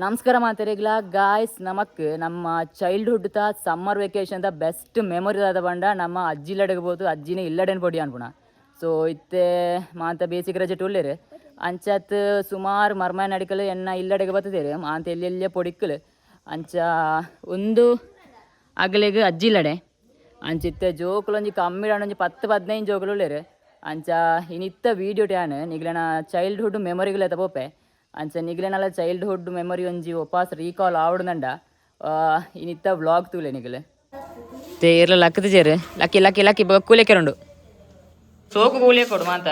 ನಮಸ್ಕಾರ ಮಾತಾಡಿಗ್ಲ ಗಾಯ್ಸ್ ನಮಕ್ ನಮ್ಮ ಚೈಲ್ಡ್ಹುಡ್ ತ summer vacation the best memory ಅದ ಬಂಡ ನಮ್ಮ ಅಜ್ಜಿಲಡಗಬಹುದು ಅಜ್ಜಿನೇ ಇಲ್ಲಡೇನು ಪೊಡಿ ಅನ್ಪುಣ ಸೊ ಇತ್ತೆ ಮಾಂತ ಬೇಸಿಕ್ ರಜೆ ಟೊಲ್ಲೇರು ಅಂಚತ್ ಸುಮಾರು ಮರ್ಮಾಯನ ಅಡಿಕಲು ಎನ್ನ ಇಲ್ಲಡೆಗೆ ಬರ್ತದೇರು ಮಾಂತ ಎಲ್ಲೆಲ್ಲೇ ಪೊಡಿಕ್ಕಲು ಅಂಚ ಒಂದು ಅಗಲೆಗೆ ಅಜ್ಜಿಲಡೆ ಅಂಚಿತ್ತೆ ಜೋಕುಲು ಒಂಜಿ ಕಮ್ಮಿಡ ಒಂಜಿ 10-15 ಜೋಕುಲು ಉಳ್ಳೇರು ಅಂಚ ಇನಿತ್ತ ವೀಡಿಯೋ ಟ್ಯಾನ್ ನಿಗ್ಲನ ಚೈಲ್ಡ್ಹುಡ್ ಮೆಮೊರಿಗಳು ಎತ್ತ ಪೋಪೆ ಅಂಚ ನಿಗ್ಲೆನಲ್ಲ ಚೈಲ್ಡ್ಹುಡ್ ಮೆಮೊರಿ ಒಂಜಿ ಒಪಾಸ್ ರೀಕಾಲ್ ಆವಡ್ದಂಡ ಇನಿತ್ತ ವ್ಲಾಗ್ ತೂಲೆ ನಿಗಲೆ ತೇರ್ಲ ಲಕ್ಕದ ಜೇರು ಲಕ್ಕಿ ಲಕ್ಕಿ ಲಕ್ಕಿ ಕೂಲೆಕೆರಂಡು ಸೋಕು ಕೂಲೆ ಕೊಡು ಮಾತ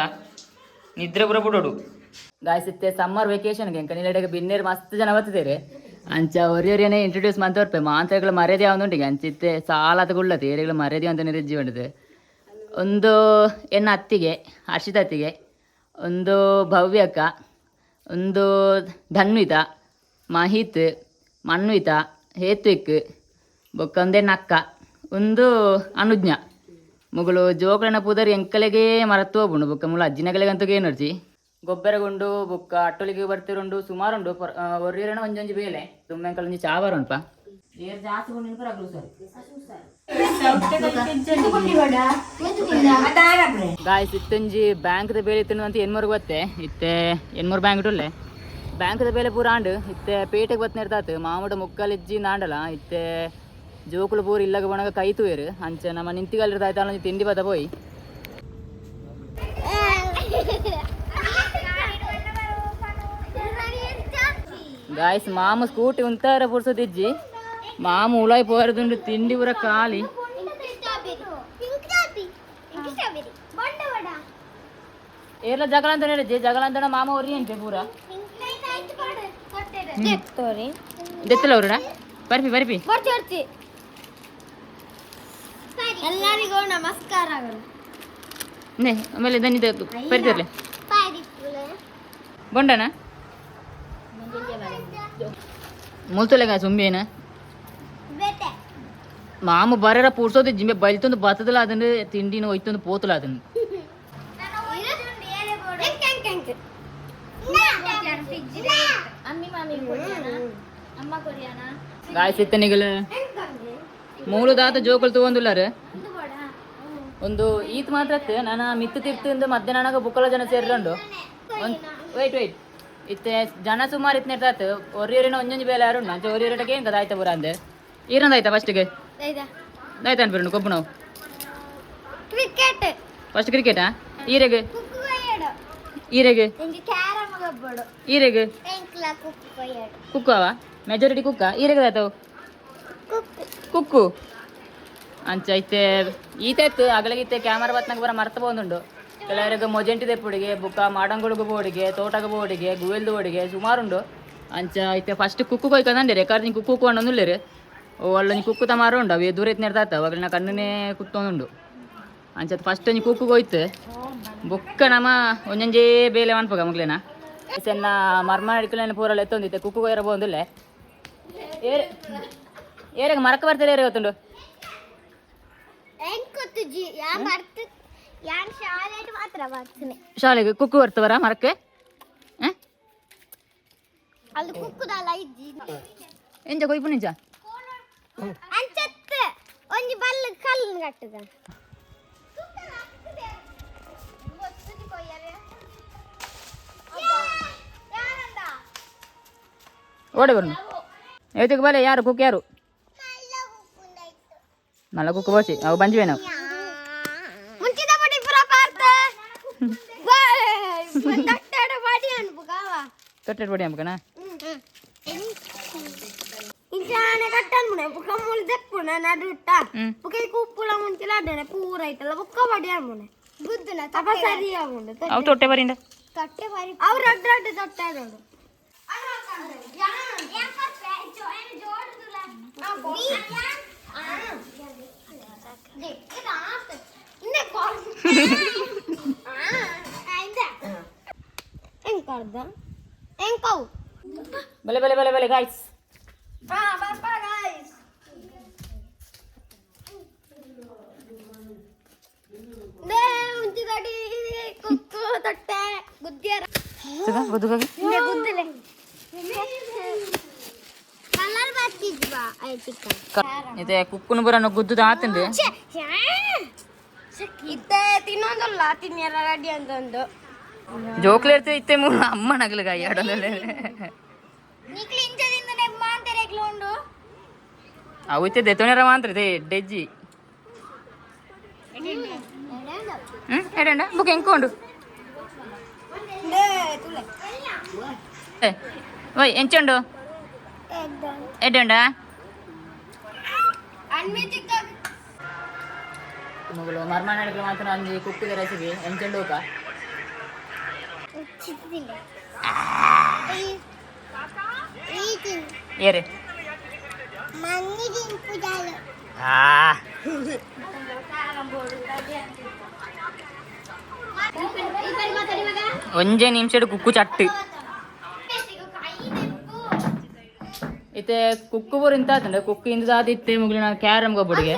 ನಿದ್ರೆ ಪುರ ಬಿಡೋಡು ಗಾಯ್ಸಿತ್ತೆ ಸಮ್ಮರ್ ವೆಕೇಶನ್ಗೆ ಎಂಕ ನಿಲ್ಲೆಡೆಗೆ ಬಿನ್ನೇರು ಮಸ್ತ್ ಜನ ಬರ್ತದೇರು ಅಂಚ ಒರಿಯೊರಿಯನೇ ಇಂಟ್ರೊಡ್ಯೂಸ್ ಮಾಡ್ತಾ ಬರ್ಪೆ ಮಾಂತಗಳು ಮರ್ಯಾದೆ ಯಾವಂದುಂಟಿಗೆ ಅಂಚಿತ್ತೆ ಸಾಲ ತಗೊಳ್ಳತ್ತೆ ಏರಿಗಳು ಮರ್ಯಾದೆ ಅಂತ ನಿರಜ್ಜಿ ಬಂಡದು ಒಂದು ಎನ್ನ ಅತ್ತಿಗೆ ಹರ್ಷಿತ ಅತ್ತಿಗೆ ಒಂದು ಭವ್ಯಕ್ಕ ಒಂದು ಧನ್ವಿತ ಮಹಿತ್ ಮನ್ವಿತ ಹೇತ್ವಿಕ್ ಬೊಕ್ಕೊಂದೆ ನಕ್ಕ ಒಂದು ಅನುಜ್ಞ ಮುಗಳು ಜೋಕಳನ ಪೂದರಿ ಎಂಕಲೆಗೆ ಮರತ್ತು ಹೋಗ್ಬುಂಡು ಬೊಕ್ಕ ಮುಲ ಅಜ್ಜಿನಗಲೆಗಂತೂ ಏನು ನಡ್ಚಿ ಗೊಬ್ಬರಗೊಂಡು ಬೊಕ್ಕ ಅಟ್ಟೊಲಿಗೆ ಬರ್ತಿರುಂಡು ಸುಮಾರುಂಡು ಒರ್ರಿರಣ ಒಂಜೊಂಜಿ ಬೇಲೆ ತುಂಬೆಂಕಲ್ ಒಂಜಿ ಚಾವರುಂಡ್ಪ ಏರ್ ಜಾಸ್ತಿ ಕೊಂಡು ನಿನ್ಕರಾಗ್ಲು ಸರಿ ಗಾಯ್ಸ್ ಇತ್ತಂಜಿ ಬ್ಯಾಂಕ್ದ ಬೇಲೆ ಇತ್ತು ಅಂತ ಎನ್ಮೂರ್ಗೆ ಬತ್ತೆ ಇತ್ತೆ ಎನ್ಮೂರು ಬ್ಯಾಂಕ್ ಇಟ್ಟುಲ್ಲೆ ಬ್ಯಾಂಕ್ದ ಬೇಲೆ ಪೂರ ಆಂಡು ಇತ್ತೆ ಪೇಟೆಗೆ ಬತ್ತು ನಿರ್ತಾತು ಮಾಮೂಡ ಮುಕ್ಕಲಿಜ್ಜಿ ನಾಂಡಲ ಇತ್ತೆ ಜೋಕುಲು ಪೂರ ಇಲ್ಲಾಗ ಬಣಗ ಕೈತು ಏರು ಅಂಚ ನಮ್ಮ ನಿಂತಿಗಲ್ಲಿರ್ದಾಯ್ತಾಳ ತಿಂಡಿ ಬತ್ತ ಪೋಯಿ ಗಾಯ್ಸ್ ಮಾಮ ಸ್ಕೂಟಿ ಉಂತಾರ ಪುರ್ಸದಿಜ್ಜಿ ಮಾಮ ಉಳಾಯಿ ಪೋರದುಂಡು ತಿಂಡಿ ಪೂರ ಖಾಲಿ ಏರ್ಲ ಜಗಳ ಅಂತ ಹೇಳಿದ್ದೆ ಜಗಳ ಅಂತ ಮಾಮ ಅವ್ರಿ ಎಂಟೆ ಪೂರ ದೆತ್ತಲ್ಲ ಅವ್ರಡ ಬರ್ಪಿ ಬರ್ಪಿ ಎಲ್ಲರಿಗೂ ನಮಸ್ಕಾರಗಳು ನೇ ಆಮೇಲೆ ದನಿದ ಪರಿತಿರ್ಲೆ ಬೊಂಡನ ಮುಲ್ತೊಲೆಗ ಸುಂಬೇನ ಮಾಮ ಬರರ ಪೂರ್ಸೋದು ಜಿಂಬೆ ಬಲಿತೊಂದು ಬತ್ತದಲ್ಲ ಅದನ್ನು ತಿಂಡಿನ ಒಯ್ತೊಂದು ಪೋತಲ ಅದನ್ನು ಗಾಯ್ಸಿತ್ತ ನಿಗಲ ಮೂಲದಾತ ಜೋಕುಲು ತಗೊಂದುಲ್ಲಾರ ಒಂದು ಈತ್ ಮಾತ್ರ ನಾನು ಮಿತ್ತು ತಿರ್ತಿಂದು ಮಧ್ಯಾಹ್ನ ಬುಕ್ಕಲ ಜನ ಸೇರ್ಕೊಂಡು ಒಂದು ವೆಯ್ಟ್ ಇತ್ತೆ ಜನ ಸುಮಾರು ಇತ್ತು ನಿರ್ತಾತು ಒರಿಯರಿನ ಒಂಜೊಂಜಿ ಬೇಲೆ ಯಾರು ಅಂಚೆ ಒರಿಯರಟಕ್ಕೆ ಏನು ಕದಾಯ್ತ ಪೂರ ಅಂದೆ ಈರಂದಾಯ್ತಾ ಫಸ್ಟಿಗೆ ಆಯ್ತಾ ಅನ್ಬಿಡು ಕೊಬ್ಬು ನಾವು ಫಸ್ಟ್ ಕ್ರಿಕೆಟಾ ಈರೆಗೆ ಈರೆಗೆ ಈರೆಗೆ ಕುಕ್ಕವ ಮೆಜಾರಿಟಿ ಕುಕ್ಕ ಈರೆಗೆ ಆಯ್ತವು ಕುಕ್ಕು ಅಂಚ ಐತೆ ಈತ ಇತ್ತು ಅಗಲಗಿತ್ತೆ ಕ್ಯಾಮರಾ ಬತ್ನಾಗ ಬರ ಮರ್ತ ಬಂದುಂಡು ಕೆಲವರಿಗೆ ಮೊಜೆಂಟಿ ತೆಪ್ಪುಡಿಗೆ ಬುಕ್ಕ ಮಾಡಂಗುಳುಗು ಬೋಡಿಗೆ ತೋಟಗ ಬೋಡಿಗೆ ಗುವೆಲ್ದು ಬೋಡಿಗೆ ಸುಮಾರುಂಡು ಅಂಚ ಐತೆ ಫಸ್ಟ್ ಕುಕ್ಕು ಕೊಯ್ಕಂದ್ರೆ ರೆಕಾರ್ಡಿಂಗ್ ಕುಕ್ಕು ಕೊಂಡೊಂದುಲ್ಲೇರು ಒಳ್ಳೆ ಕುಕ್ಕು ತಮಾರು ಉಂಡು ಅವು ದೂರ ಎತ್ತು ನಿರ್ತಾತ ಅವಾಗಲ ನಾ ಕಣ್ಣನೇ ಕುತ್ತೊಂದುಂಡು ಅಂಚತ್ ಫಸ್ಟ್ ಒಂಜಿ ಕುಕ್ಕು ಕೊಯ್ತು ಬುಕ್ಕ ನಮ್ಮ ಒಂಜೊಂಜೇ ಬೇಲೆ ಅನ್ಪಗ ಮುಗ್ಲೇನ ಸೆನ್ನ ಮರ್ಮ ಅಡಿಕಲೇನ ಪೂರಲ್ಲ ಎತ್ತೊಂದಿತ್ತೆ ಕುಕ್ಕು ಕೊಯ್ಯರ ಬೋಂದಿಲ್ಲೆ ಏರೆಗೆ ಮರಕ್ಕೆ ಬರ್ತಾರೆ ಏರೆ ಗೊತ್ತುಂಡು ಶಾಲೆಗೆ ಕುಕ್ಕು ಬರ್ತವರ ಮರಕ್ಕೆ ಎಂಜ ಕೊಯ್ಪು ನಿಜ ಓಡೆ ಬರ್ನು ಇವತ್ತಿಗೆ ಬಲೆ ಯಾರು ಕುಕ್ ಯಾರು ಮಲ್ಲ ಕುಕ್ಕು ಬೋಸಿ ಅವು ಬಂದ್ವಿ ನಾವು ತೊಟ್ಟೆಡ್ ಬಡಿ ಅಂಬಕನ ಇಂಚಾನೆ ಕಟ್ಟನ್ಮುನೆ ಬುಕ್ಕ ಮೂಲ ದೆಪ್ಪುನ ನಡುಟ್ಟ ಬುಕ್ಕ ಕುಪ್ಪುಲ ಮುಂಚಿಲ ಅಡ್ಡನೆ ಪೂರ ಐತಲ್ಲ ಬುಕ್ಕ ಬಡಿ ಅನ್ಮುನೆ ಬುದ್ಧನ ತಪ ಸರಿ ಆಗುಂಡು ಅವು ತೊಟ್ಟೆ ಬರಿಂದ ತೊಟ್ಟೆ ಬರಿ ಅವ್ರ ಅಡ್ಡ ಅಡ್ಡ ತೊಟ್ಟೆ ಆಡೋಡು ಬಲೆ ಬಲೆ ಬಲೆ ಬಲೆ guys ತೊಟ್ಟೆ ಗುದ್ದಿಯಾರ Sudah, butuh kaki? Iya, butuh deh. ಇದೆ ಕುಕ್ಕುನ ಬುರ ಗುದ್ದು ಆತಂದು ಇತ್ತೆ ತಿನ್ನೋದಲ್ಲ ತಿನ್ನಿಯರ ರೆಡಿ ಅಂತಂದು ಜೋಕ್ಲೇರ್ತಿ ಇತ್ತೆ ಅಮ್ಮ ನಗಲಿಗ ಎರಡೊಂದಲ್ಲೇ ನಿಕ್ಲಿ ಇಂಚದಿಂದ ನೆಗ್ ಮಾಂತಾರೆ ಉಂಡು ಅವು ಇತ್ತೆ ದೆತೋಣರ ಮಾತ್ರ ಇದೆ ಡೆಜ್ಜಿ ಎಡಂಡ ಬುಕ್ ಎಂಕೊಂಡು ಓಯ್ ಎಂಚುಂಡು ಎಡ್ಡಂಡ ಮಗಳು ಮರ್ಮಾನಡಿಗೆ ಮಾತ್ರ ಅಂಜಿ ಕುಕ್ಕಿದ ರೆಸಿಪಿ ಎಂಚುಂಡು ಹೋಗ ಏರಿ ಒಂಜೇ ನಿಮಿಷ ಕುಕ್ಕು ಚಟ್ಟಿ ಇತ್ತೆ ಕುಕ್ಕು ಬರು ಇಂತ ಆತಂಡೆ ಕುಕ್ಕು ಇಂದ ಇತ್ತೆ ಮುಗಿಲಿನ ಕ್ಯಾರಮ್ ಗೊಬ್ಬಡಿಗೆ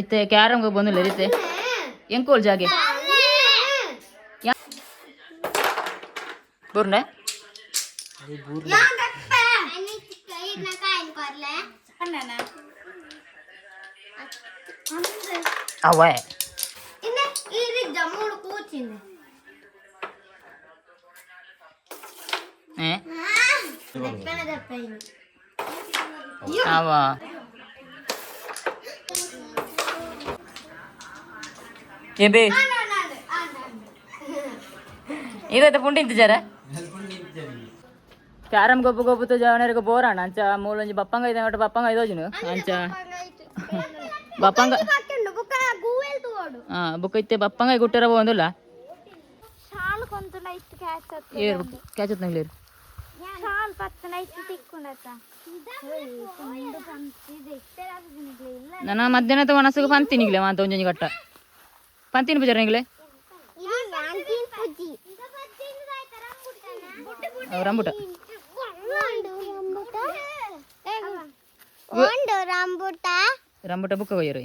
ಇತ್ತೆ ಕ್ಯಾರಮ್ ಗೊಬ್ಬ ಬಂದಿಲ್ಲ ಇತ್ತೆ ಎಂಕೋಲ್ ಜಾಗೆ ಬೂರ್ನೆ ಅವೇ ಅವ ಏಬೇ ಇದೈತೆ ಪುಂಡಿ ಇಂತಿಜಾರ ಕ್ಯಾರಮ್ ಗೊಬ್ಬ ಗೊಬ್ಬುತ್ತ ಜವನರಿಗೆ ಬೋರಾಣ ಅಂಚ ಮೂಲೊಂಜಿ ಬಪ್ಪಂಗ ಇದೆ ಒಟ್ಟು ಬಪ್ಪಂಗ ಐದೋಜಿನು ಅಂಚ ಬಪ್ಪಂಗ ಬುಕ್ಕ ಇತ್ತೆ ಬಪ್ಪಂಗ ಗುಟ್ಟರ ಬಂದಿಲ್ಲ ಏರು ಕ್ಯಾಚತ್ ನಂಗ್ಲೇರು ನನ್ನ ಮಧ್ಯಾಹ್ನ ಒಣಸಗ ಪಂತಿನಿಗ್ಲೆ ಮಾತ ಒಂಜೊಂಜಿ ಕಟ್ಟ ಪಂತಿನ ಪೂಜಾರ ನಿಗ್ಲೆ ರಂಬುಟ ರಂಬುಟ ಬುಕ್ಕ ಕೊಯ್ಯರು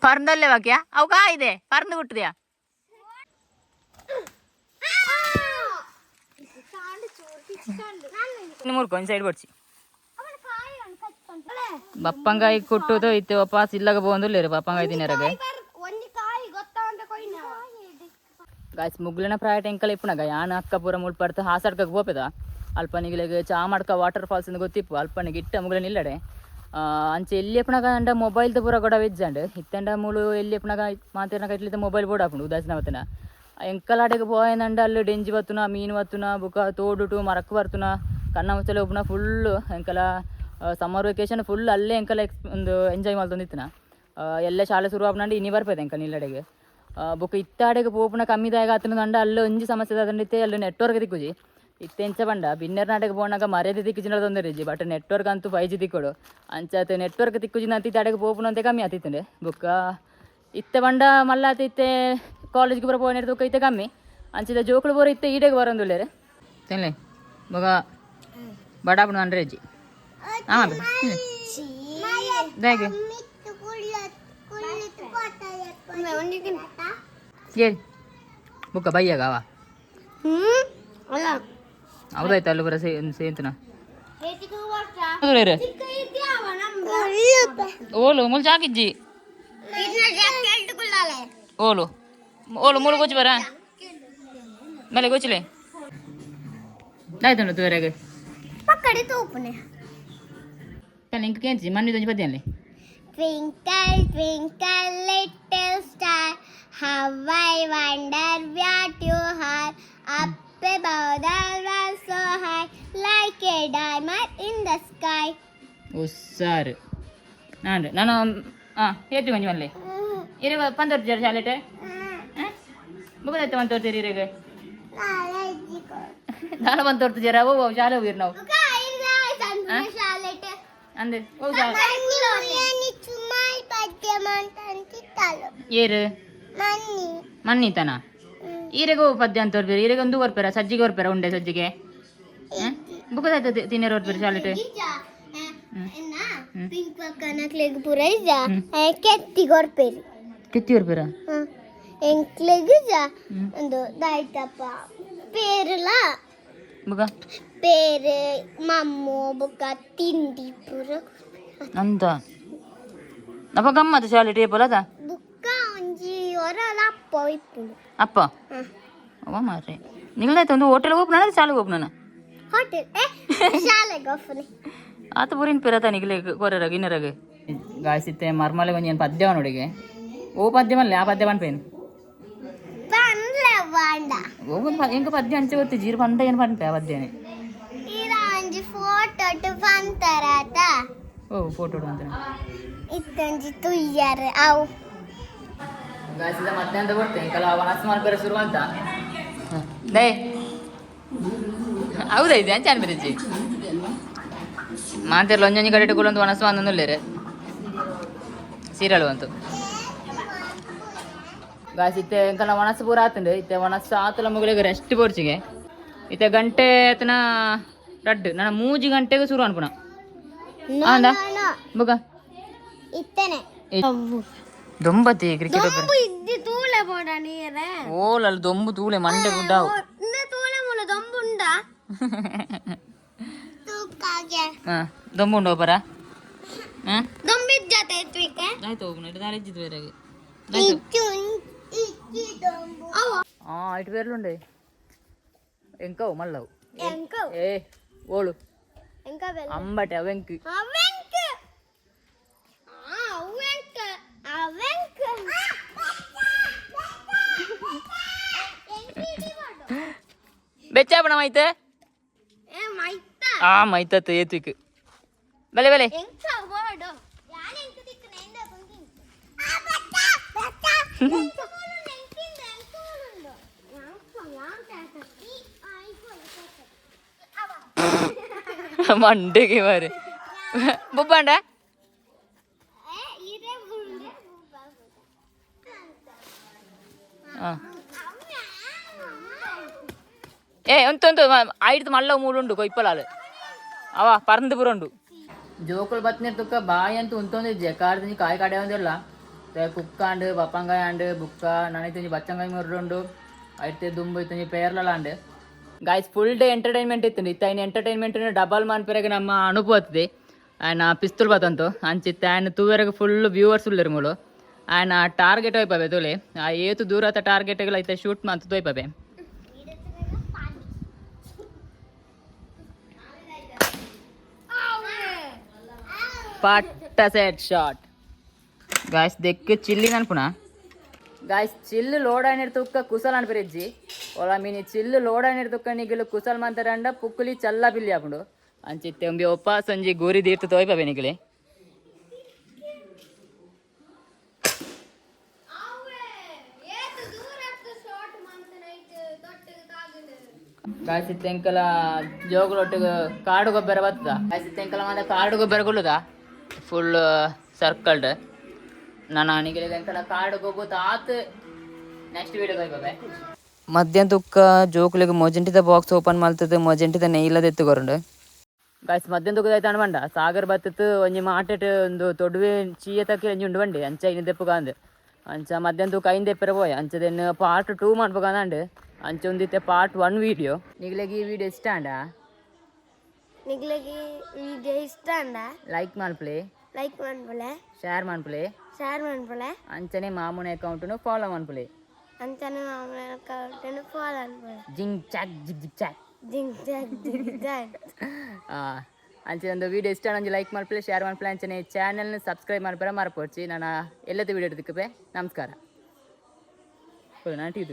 ಪರ್ದಲ್ಲೇ ಬಾಕ್ಯಾ ಅವು ಕಾಯಿದೆ ಪರ್ದು ಬಿಟ್ಟಿದ್ಯಾ ಮೂರ್ಕೊಂಡ್ ಸೈಡ್ ಬಡ್ಸಿ ಬಪ್ಪಂಗಾಯಿ ಕೊಟ್ಟುದು ಇತ್ತು ವಾಪಸ್ ಇಲ್ಲಾಗ ಬಂದಿಲ್ಲ ಬಪ್ಪಂಗಾಯಿ ತಿನ್ನರಾಗ ಗಾಯ್ಸ್ ಮುಗ್ಲಿನ ಪ್ರಾಯ ಟೆಂಕಲ್ ಇಪ್ಪುನಾಗ ಯಾನ ಅಕ್ಕ ಪೂರ ಮುಳ್ಪಡ್ತ ಹಾಸಾಡ್ಕಕ್ಕೆ ಹೋಪದ ಅಲ್ಪನಿಗೆ ಚಾ ಮಾಡ್ಕ ವಾಟರ್ ಫಾಲ್ಸ್ ಅಂತ ಗೊತ್ತಿಪ್ಪು ಅಲ್ಪನಿಗೆ ಇಟ್ಟ ಮುಗ್ಲಿನ ಇಲ್ಲಡೆ ಅಂಚೆ ಎಲ್ಲಿ ಎಪ್ಪನಾಗ ಅಂಡ ಮೊಬೈಲ್ದ ಪೂರ ಕೂಡ ವೆಜ್ಜಂಡ್ ಇತ್ತಂಡ ಮೂಳು ಎಲ್ಲಿ ಎಪ್ಪನಾಗ ಮಾತೇನಾಗ ಇಟ್ಲಿದ್ದ ಮೊಬೈಲ್ ಬೋರ್ಡ್ ಹಾಕೊಂಡು ಉದಾಸೀನ ಅವತ್ತನ ಎಂಕಲಾಡೆಗೆ పోయిందంటే ಅಲ್ಲಿ ಡೆಂಜಿ ಬತ್ತುನ ಮೀನು ಬತ್ತುನ ಬುಕ್ಕ ತೋಡುಟು ಮರಕ್ಕೆ ಬರ್ತುನ ಕಣ್ಣ ಮುಚ್ಚಲೆ ಒಬ್ಬನ ಫುಲ್ಲು ಎಂಕಲ ಸಮ್ಮರ್ ವೆಕೇಶನ್ ಫುಲ್ ಅಲ್ಲೇ ಎಂಕಲ ಒಂದು ಎಂಜಾಯ್ ಮಾಡ್ತಂದಿತ್ತನ ಎಲ್ಲ ಶಾಲೆ ಶುರು ಆಗ್ನಂಡು ಇನ್ನಿ ಬರ್ಪೈತೆ ಎಂಕಲ್ ನಿಲ್ಲಡೆಗೆ ಬುಕ್ಕ ಇತ್ತಾಡೆಗೆ ಪೋಪುನ ಕಮ್ಮಿದಾಗ ಆತನ ಅಂಡ ಅಲ್ಲಿ ಒಂಜಿ ಸಮಸ್ಯೆ ಅದಂಡಿತ್ತೆ ಅಲ್ಲಿ ನೆಟ್ವರ್ಕ್ ದಿಕ್ಕುಜಿ ಇತ್ತೆಂಚ ಬಂಡ ಬಿನ್ನರ್ ನಾಟಕ ಬೋನಾಗ ಮರ್ಯಾದೆ ದಿಕ್ಕಿಜಿನ ತೊಂದರೆ ಬಟ್ ನೆಟ್ವರ್ಕ್ ಅಂತೂ 5G ದಿಕ್ಕೊಡು ಅಂಚಾತ ನೆಟ್ವರ್ಕ್ ದಿಕ್ಕುಜಿನ ಅಂತಿತ್ತು ಅಡೆಗೆ ಪೋಪುನ ಅಂತ ಕಮ್ಮಿ ಆತಿತ್ತಂಡೆ ಬುಕ್ಕ ಇತ್ತೆ ಬಂಡ ಮಲ್ಲ ಆತಿತ್ತೆ ಕಾಲೇಜ್ಗೆ ಬರೋ ಪೋನ್ ಇರ್ತಕ್ಕ ಇತ್ತೆ ಕಮ್ಮಿ ಅಂಚಿದ ಜೋಕ್ಳು ಬೋರ್ ಇತ್ತೆ ಈಡೆಗೆ ಬರೋಂದುಳ್ಳೇರೆ ತಿನ್ಲೆ ಮಗ ಬಡಾಪಣ ಅಂದ್ರೆ ಅಜ್ಜಿ ಹೇಗೆ ಹೇಳಿ ಬುಕ್ಕ ಬಯ್ಯಾಗವ ಹೌದಾಯ್ತು ಅಲ್ಲಿ ಬರ ಸೇಂತನ ಓಲು ಮುಲ್ ಜಾಕಿಜ್ಜಿ ಓಲು ಓಲು ಮೂಲು ಗೊಚ್ಚಿ ಬರ ಮೇಲೆ ಗೊಚ್ಚಲೆ ಆಯ್ತು ತೂವರೆಗೆ ಪಕ್ಕಡಿ ತೂಪನೆ ಇಂಕ ಕೇಂಚಿ ಮಣ್ಣಿದೊಂಜಿ ಪದ್ಯ ಅಲ್ಲಿ Twinkle, twinkle, little star, how I wonder what you are. Up above the world so high, like a diamond in the sky. ಉಸ್ಸಾರು ನಾನು ಹೇಳ್ತಿ ಮಂಜು ಅಲ್ಲಿ ಇರ ಪಂತೋರ್ ಜರ ಶಾಲೆಟೆ ಬುಗದೈತೆ ಮಂತೋರ್ತೀರಿ ಇರಿಗೆ ನಾನು ಬಂತೋರ್ತು ಜರ ಓ ಶಾಲೆ ಹೋಗಿರ್ ನಾವು ಅಂದೆ ಏರು ಮನ್ನಿತನ ಈರೆಗೂ ಪದ್ಯ ಅಂತ ಹೊರ್ಬೇರು ಈರೆಗೆ ಒಂದು ಹೊರ್ಪೇರ ಸಜ್ಜಿಗೆ ಹೊರ್ಪೇರ ಉಂಡೆ ಸಜ್ಜಿಗೆ ಬುಕ್ಕದಾಯ್ತು ತಿನ್ನರು ಹೊರ್ಪೇರು ಶಾಲೆಟೆ ಕೆತ್ತಿ ಹೊರ್ಪೇರ ಎಂಕ್ಲೆಗ್ ಒಂದು ದಾಯ್ತಪ್ಪ ಪೇರಲ ಬುಗ ಬೇರೆ ಮಮ್ಮು ಬುಕ್ಕ ತಿಂಡಿ ಪುರ ಅಂತ ಅಪ್ಪ ಗಮ್ಮತ್ತು ಶಾಲೆ ಟೇಪಲ್ ಅದ ಬುಕ್ಕ ಒಂಜಿ ಹೊರಲ ಅಪ್ಪ ಇಪ್ಪುಂಡು ಅಪ್ಪ ಅವ ಮಾರ್ರೆ ನಿಲ್ದಾಯ್ತು ಒಂದು ಹೋಟೆಲ್ ಓಪನ್ ಅಂದ್ರೆ ಶಾಲೆಗೆ ಓಪನ್ ಹೋಟೆಲ್ ಶಾಲೆಗೆ ಹೋಗ್ತಾನೆ ಆತ ಬುರಿನ ಪಿರತ ನಿಗಲೆ ಕೊರರಾಗ ಇನ್ನರಾಗ ಗಾಯ್ಸಿತ್ತೆ ಮರ್ಮಲೆ ಒಂದು ಪದ್ಯವ ನೋಡಿಗೆ ಓ ಪದ್ಯ ಮಲ್ಲ ಆ ಪದ್ಯ ಪನ್ಪೇನು ಬಂದ್ಲೆ ಬಾಂಡ ಎಂಕ ಪದ್ಯ ಅಂಚೆ ಗೊತ್ತಿ ಜೀರು ಪಂಡ ಏನು ಪನ್ಪೆ ಆ ಪದ್ಯನೇ ಇರ ಒಂಜಿ ಫೋಟೋ ಬಂತಾರಾತ ಓ ಫೋಟೋ ಅಂತ ಇತ್ತೊಂಜಿ ತುಯ್ಯರ್ ಅವು ಗಾಯ್ಸಿದ ಮತ್ತೆ ಅಂತ ಕೊಡ್ತೇನೆ ಕಲ ವನಸ್ ಮಾಡ್ಬೇರೆ ಶುರು ಅಂತ ದೇ ಹೌದೈತೆ ಅಂಚೆ ಅನ್ಬಿರಿಜಿ ಮಾಂತೆರ್ಲ ಒಂಜೊಂಜಿ ಕಡೆ ಇಟ್ಟುಕೊಳ್ಳೊಂದು ವನಸ್ಸು ಅಂದೊಂದುಲ್ಲೇರೆ ಸೀರಿಯಲ್ ಅಂತು ಗಾಯ್ಸ್ ಇತ್ತೆ ಎಂಕಲ ವನಸ್ಸು ಪೂರ ಆತಂಡು ಇತ್ತೆ ವನಸ್ಸು ಆತಲ ಮುಗಿಲಿಗೆ ರೆಸ್ಟ್ ಪೋರ್ಚಿಗೆ ಇತ್ತೆ ಗಂಟೆ ಆತನ ರಡ್ಡು ನನ್ನ 3 ಗಂಟೆಗೆ ಶುರು ಅನ್ಪುಣ ಆಂದ ಬುಗ ಇತ್ತನೆ ದೊಂಬತ್ತಿ ಕ್ರಿಕೆಟ್ ಇದ್ದಿ ತೂಲೆ ಬೋಡ ನೀರೆ ಓಲಲ್ಲಿ ದೊಂಬು ತೂಳೆ ಮಂಡೆ ಗುಡ್ಡಾವು ತೂಲೆ ಮೂಲ ದೊಂಬುಂಡ ತೂಕಾಗೆ ದೊಂಬು ಉಂಡು ಒಬ್ಬರ ದೊಂಬಿದ ಜೊತೆ ಇತ್ವಿಕೆ ಆಯ್ತು ಹೋಗ್ನ ಇಟ್ಟು ದಾರಿ ಇದ್ದಿದ್ದು ಬೇರೆಗೆ ಇಟ್ಟು ಬೇರ್ಲುಂಡೆ ಎಂಕವು ಮಲ್ಲವು ಏ ಓಳು ಅಂಬಟೆ ಅವೆಂಕಿ ಬೆಚ್ಚಾಪಣ ಮೈತೆ ಮೈತತ್ತು ಏತ್ವಿಕ್ ಬೆಲೆ ಬೆಲೆ ಮಂಡೆಗೆ ಮಾರೆ ಬುಬ್ಬಾಂಡ ಏ ಒಂತೊಂದು ಐದು ಮಲ್ಲ ಮೂಡುಂಡು ಕೊಯ್ಪಲಾಲು ಅವ ಪರಂದು ಪುರಂಡು ಜೋಕುಲು ಬತ್ನೆ ತುಕ್ಕ ಬಾಯಿ ಅಂತೂ ಉಂತೊಂದಿಜ್ಜೆ ಕಾಡ್ದು ಕಾಯಿ ಕಡೆ ಒಂದಿಲ್ಲ ಕುಕ್ಕಾಂಡು ಬಪ್ಪಂಗಾಯ ಆಂಡು ಬುಕ್ಕ ನನಗೆ ಬಚ್ಚಂಗಾಯಿ ಮುರ್ರುಂಡು ಐತೆ ದುಂಬು ಇತ್ತು ಪೇರ್ಲಾಂಡು ಗಾಯ್ಸ್ ಫುಲ್ ಡೇ ಎಂಟರ್ಟೈನ್ಮೆಂಟ್ ಇತ್ತು ಇತ್ತ ಇನ್ನು ಎಂಟರ್ಟೈನ್ಮೆಂಟ್ ಡಬಲ್ ಮಾನ್ಪೆರಗೆ ನಮ್ಮ ಅನುಭವ ಹತ್ತಿದೆ ಆಯ್ನ ಪಿಸ್ತೂಲ್ ಬತ್ತಂತು ಅಂಚಿತ್ತೆ ಆಯ್ನ ತೂವರೆಗೆ ಫುಲ್ ವ್ಯೂವರ್ಸ್ ಉಳ್ಳರು ಮೂಳು ಆಯ್ನ ಟಾರ್ಗೆಟ್ ಹೋಯ್ಪವೆ ತೋಲೆ ಆ ಏತು ದೂರ ಆತ ಟಾರ್ಗೆಟ್ಗಳು ಐತೆ ಶೂಟ್ ಮಾಡ್ತು ತೋಯ್ಪವೆ ಪಟ್ಟ ಸೆಟ್ ಶಾಟ್ ಗಾಯ್ಸ್ ದೆಕ್ಕ ಚಿಲ್ಲಿ ಅನ್ಪುಣ ಗಾಯ್ಸ್ ಚಿಲ್ಲು ಲೋಡ್ ಆಯ್ನಿರ್ ತುಕ್ಕ ಕುಸಲ್ ಅನ್ಪಿರಿಜ್ಜಿ ಒಳ ಮೀನಿ ಚಿಲ್ಲು ಲೋಡ್ ಆಯ್ನಿರ್ ತುಕ್ಕ ನಿಗಿಲು ಕುಸಲ್ ಮಂತಾರಂಡ ಪುಕ್ಕುಲಿ ಚಲ್ಲ ಬಿಲ್ಲಿ ಹಾಕೊಂಡು ಅಂಚಿತ್ತೆ ಒಂಬಿ ಒಪ್ಪ ಸಂಜೆ ಗೋರಿ ದೀರ್ತು ತೋಯ್ಪವೆ ನಿಗಿಲಿ ಗಾಯ್ಸ್ ಇತ್ತೆ ಎಂಕಲ ಜೋಗುಲೊಟ್ಟಿಗೆ ಕಾಡು ಗೊಬ್ಬರ ಬರ್ತದ ಗಾಯ್ಸ್ ಇತ್ತೆ ಎಂಕಲ ಮಾತ್ರ ಕಾಡು ಗೊಬ್ಬರ ಕೊಲ್ಲುದ ಫುಲ್ ಸರ್ಕಲ್ಡ್ ನಾನು ನಿಗಿಲಿ ಎಂಕಲ ಕಾಡು ಗೊಬ್ಬರ ಆತು ನೆಕ್ಸ್ಟ್ ವೀಡಿಯೋ ಹೋಗ್ಬೇ ಮಧ್ಯಾಹ್ನ ತುಕ್ಕ ಜೋಕುಲಿಗೆ ಮೊಜೆಂಟಿದ ಬಾಕ್ಸ್ ಓಪನ್ ಮಾಡ್ತದೆ ಮೊಜೆಂಟಿದ ನೆಯ್ಲದ ಎತ್ತುಗೊರಂಡು ಗಾಯ್ಸ್ ಮಧ್ಯಾಹ್ನ ತುಕ್ಕದಾಯ್ತು ಅನ್ಬಂಡ ಸಾಗರ್ ಬತ್ತಿತ್ತು ಒಂಜಿ ಮಾಟೆಟ್ ಒಂದು ತೊಡುವೆ ಚೀಯ ತಕ್ಕಿ ಒಂಜಿ ಉಂಡು ಬಂಡಿ ಅಂಚ ಇನ್ನು ದೆಪ್ಪುಗಾಂದು ಅಂಚ ಮಧ್ಯಾಹ್ನ ತೂಕ ಐದು ಎಪ್ಪರ ಪೋಯ ಅಂಚದೇನು ಪಾರ್ಟ್ 2 ಮಾಡ್ಬೇಕಂದಂಡು ಅಂಚ ಒಂದಿತ್ತೆ ಪಾರ್ಟ್ 1 ವೀಡಿಯೋ ನಿಗ್ಲೆಗೆ ಈ ವಿಡಿಯೋ ಇಷ್ಟ ಅಂಡ ನಿಗ್ಲೆಗೆ ವಿಡಿಯೋ ಇಷ್ಟ ಅಂಡ ಲೈಕ್ ಮಾಡ್ಪ್ಲೆ ಶೇರ್ ಮಾಡ್ಪ್ಲೆ ಅಂಚನೆ ಮಾಮೂನ ಅಕೌಂಟ್ನು ಫಾಲೋ ಮಾಡ್ಪ್ಲೆ ಜಿಂಗ್ ಚಾಕ್ ಜಿಗ್ ಚಾಕ್ ಅಂಚೆ ಒಂದು ವಿಡಿಯೋ ಇಷ್ಟ ನಂಜಿ ಲೈಕ್ ಮಾಡ್ಪ್ಲೆ ಶೇರ್ ಮಾಡ್ಪ್ಲೆ ಅಂಚನೆ ಚಾನಲ್ನ ಸಬ್ಸ್ಕ್ರೈಬ್ ಮಾಡ್ಪರ ಮರಪೋಡ್ಚಿ ನಾನು ಎಲ್ಲದ ವಿಡಿಯೋ ಇಡ್ದಿಕ್ಕೆ ನಮಸ್ಕಾರ ನಾನು ಟೀ